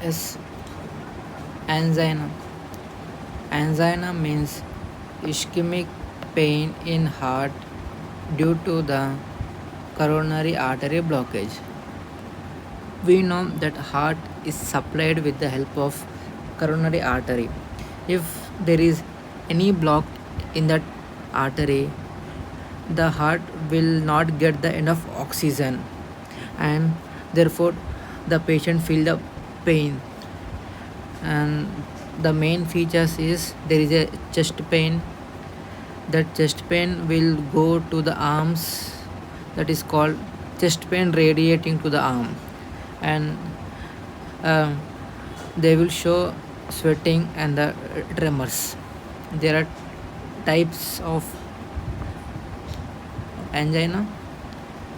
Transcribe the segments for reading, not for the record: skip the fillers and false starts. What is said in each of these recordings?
Yes, angina. Angina means ischemic pain in heart due to the coronary artery blockage. We know that heart is supplied with the help of coronary artery. If there is any block in that artery, the heart will not get the enough oxygen, and therefore the patient feel the pain. And the main features is there is a chest pain. That chest pain will go to the arms, that is called chest pain radiating to the arm. And uh, they will show sweating and the tremors. There are types of angina.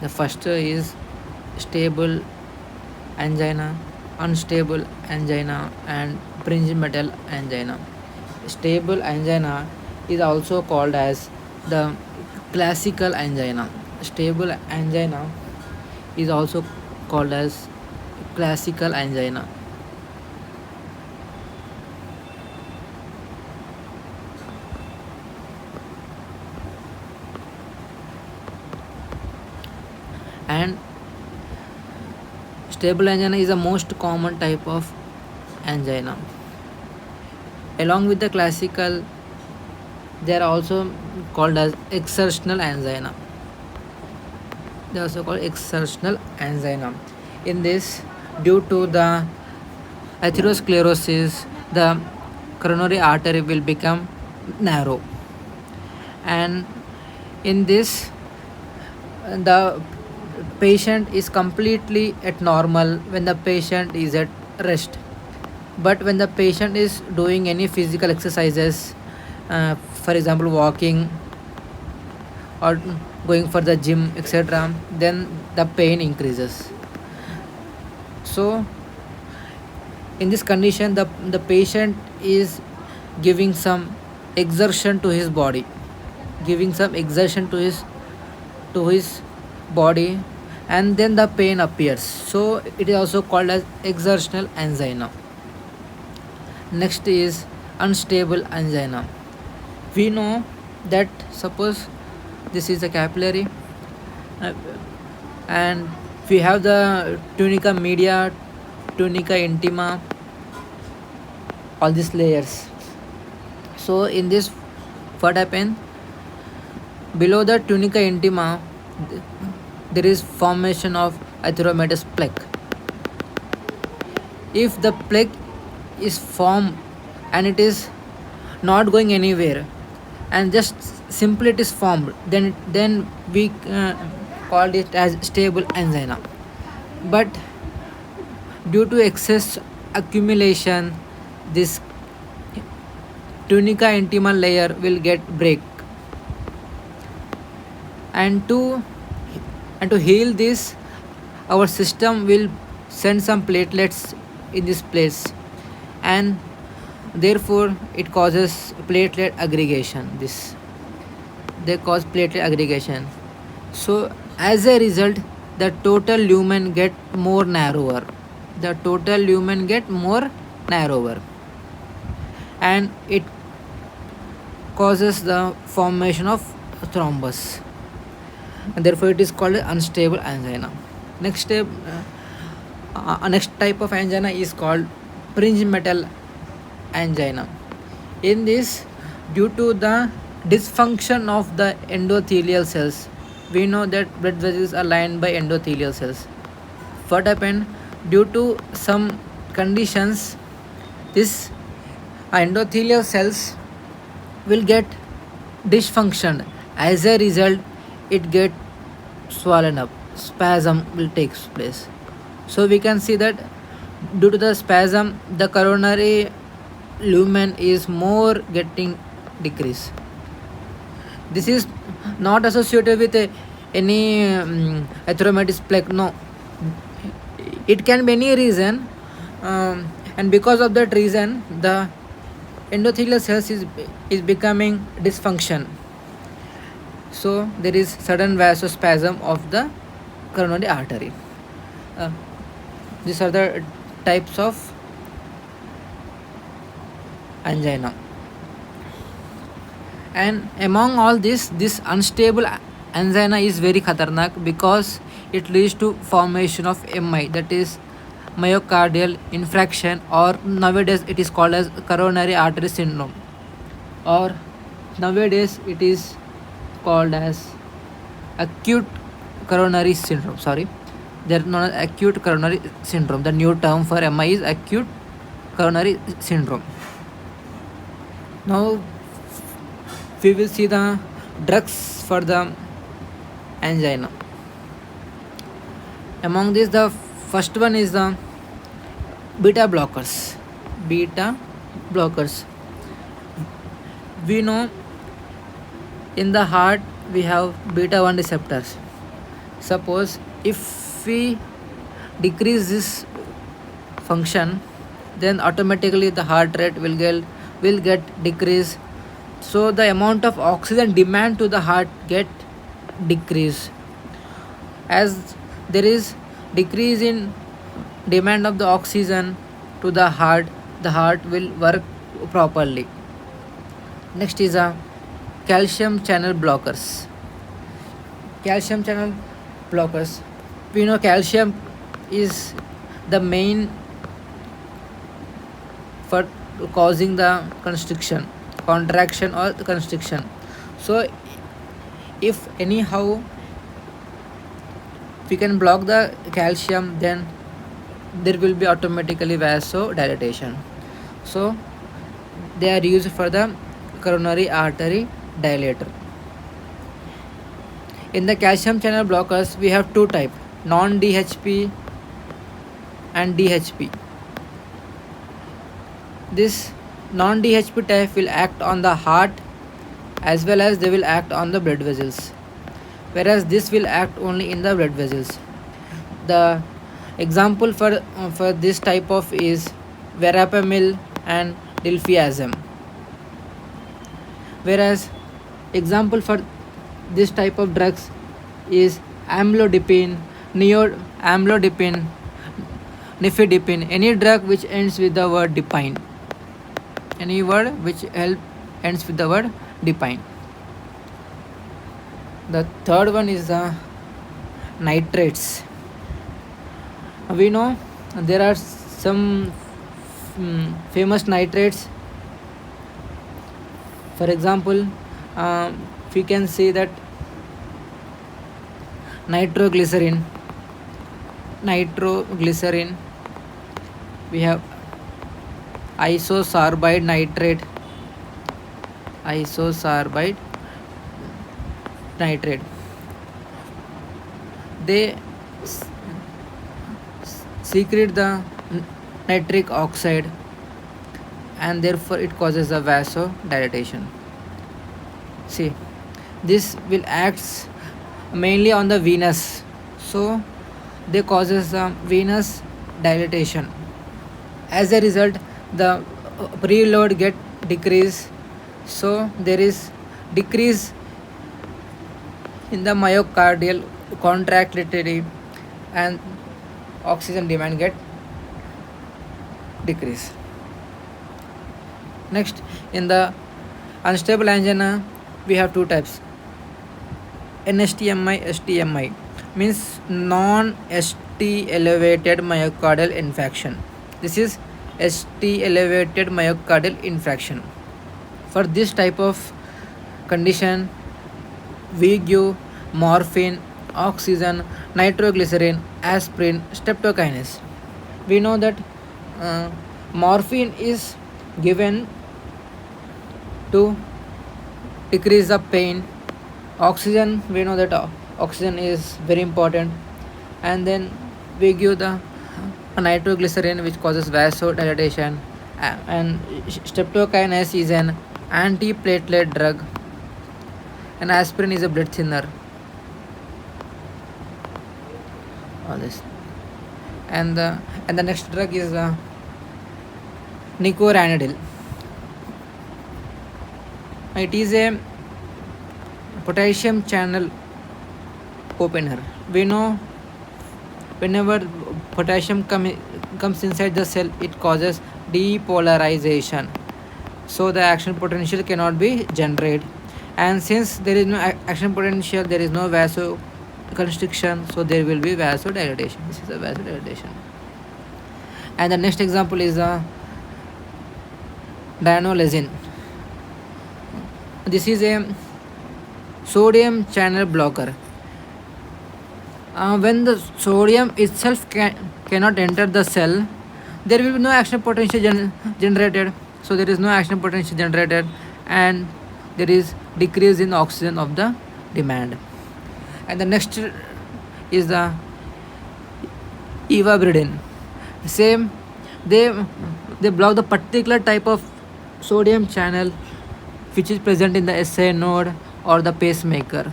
The first is stable angina, unstable angina, and metal angina. Stable angina is also called as the classical angina. Stable angina is also called as classical angina. And stable angina is the most common type of angina. Along with the classical, they are also called as exertional angina. They are also called exertional angina. In this, due to the atherosclerosis, the coronary artery will become narrow. And in this, the patient is completely at normal when the patient is at rest. But when the patient is doing any physical exercises, for example walking or going for the gym, etc., then the pain increases. So in this condition, the patient is giving some exertion to his body, giving some exertion to his body, and then the pain appears. So it is also called as exertional angina. Next is unstable angina. We know that suppose this is a capillary, uh, and we have the tunica media, tunica intima, all these layers. So in this, what happen, below the tunica intima, th- there is formation of atheromatous plaque. If the plaque is formed and it is not going anywhere, and just simply it is formed, then we called it as stable angina. But due to excess accumulation, this tunica intima layer will get break. And to and to heal this, our system will send some platelets in this place, and therefore it causes platelet aggregation. This, they cause platelet aggregation. So as a result, the total lumen get more narrower. The total lumen get more narrower, and it causes the formation of thrombus, and therefore it is called unstable angina. Next step, next type of angina is called metal angina. In this, due to the dysfunction of the endothelial cells, we know that blood vessels are lined by endothelial cells. What happened, due to some conditions, this endothelial cells will get dysfunction. As a result, it get swollen up, spasm will take place. So we can see that due to the spasm, the coronary lumen is more getting decrease. This is not associated with any atheromatous plaque, no. It can be any reason, and because of that reason, the endothelial cells is becoming dysfunction. So there is sudden vasospasm of the coronary artery. uh, these are the types of angina. And among all this unstable angina is very khatarnak because it leads to formation of MI, that is myocardial infraction, or nowadays it is called as coronary artery syndrome, or nowadays it is called as acute coronary syndrome. Sorry, they're known as acute coronary syndrome. The new term for MI is acute coronary syndrome. Now we will see the drugs for the angina. Among these, the first one is the beta blockers. Beta blockers. We know in the heart we have beta 1 receptors. Suppose if we decrease this function, then automatically the heart rate will get decreased, so the amount of oxygen demand to the heart get decreased. As there is decrease in demand of the oxygen to the heart will work properly. Next is a calcium channel blockers. Calcium channel blockers. We know calcium is the main for causing the constriction, contraction or the constriction. So if anyhow we can block the calcium, then there will be automatically vasodilatation. So they are used for the coronary artery dilator. In the calcium channel blockers, we have two type: non DHP and DHP. This non DHP type will act on the heart as well as they will act on the blood vessels, whereas this will act only in the blood vessels. The example for this type of is verapamil and diltiazem, whereas example for this type of drugs is amlodipine, amlodipine, nifedipine, any drug which ends with the word dipine, any word which ends with the word dipine. The third one is the nitrates. We know there are some famous nitrates. For example, we can say that nitroglycerin, we have isosorbide nitrate, isosorbide nitrate. They secrete the nitric oxide, and therefore it causes a vasodilatation. See, this will act mainly on the venous, so they causes the venous dilatation. As a result, the preload get decrease, so there is decrease in the myocardial contractility and oxygen demand get decrease. Next, in the unstable angina, we have two types: NSTMI, STMI, means non-ST elevated myocardial infarction. This is ST elevated myocardial infarction. For this type of condition, we give morphine, oxygen, nitroglycerin, aspirin, streptokinase. We know that morphine is given to decrease the pain. Oxygen, we know that oxygen is very important, and then we give the nitroglycerin which causes vasodilatation, and streptokinase is an antiplatelet drug, and aspirin is a blood thinner. All this, and the next drug is nicoranidil. It is a potassium channel opener. We know whenever potassium comes inside the cell, it causes depolarization, so the action potential cannot be generated. And since there is no action potential, there is no vasoconstriction, so there will be vasodilatation. This is a vasodilatation. And the next example is the dianolazine. This is a sodium channel blocker. When the sodium itself cannot enter the cell, there will be no action potential generated. So there is no action potential generated, and there is decrease in oxygen of the demand. And the next is the ivabradine. Same, they they block the particular type of sodium channel which is present in the SA node or the pacemaker.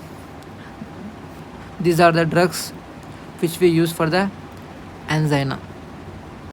These are the drugs which we use for the angina.